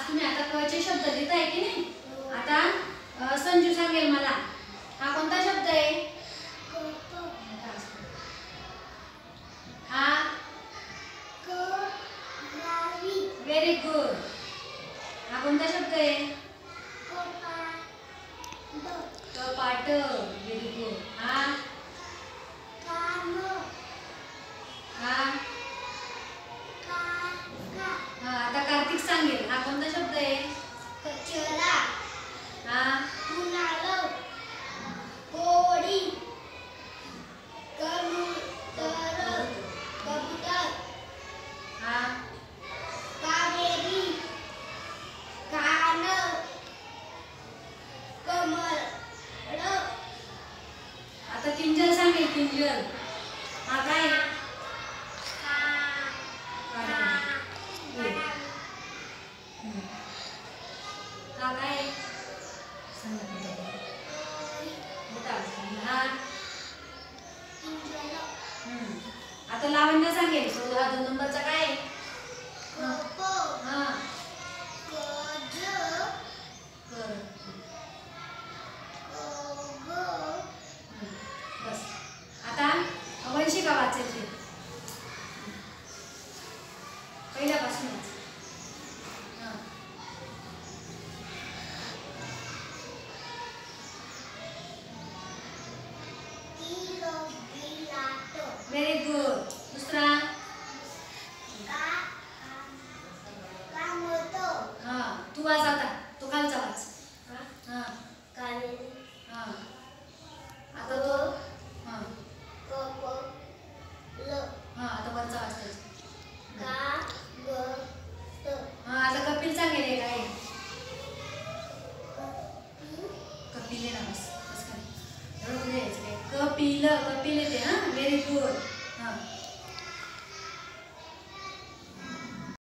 तुम्ही आता क चे शब्द लिहिताय की नाही? आता संजू सांगेल मला हा कोणता शब्द आहे? हा व्हेरी गुड. हा कोणता शब्द आहे? कपाट. Very good. हा आता कार्तिक सांगेल हा कोणता शब्द आहे? कचरा. हा कोडी. कबूतर. हा कावेरी. कान. कमळ. आता किंजल सांगेल. किंजल हा काय? हा काय? आता लावण्य सांगेल. तो हा 2 नंबरचा काय आहे? हा बस. आता वंशिका वाचायची पहिल्यापासूनच. Very good. दुसरा हा तू वाच आता. तो खालचा वाच. हा हा आता तो हा हा आता वरचा वाचायचा. हा आता कपिल सांगेल काय? कपिल आहे ना. बस बस खाली एवढं द्यायचं काय? कपिल. कपिल येते. हा व्हेरी गुड.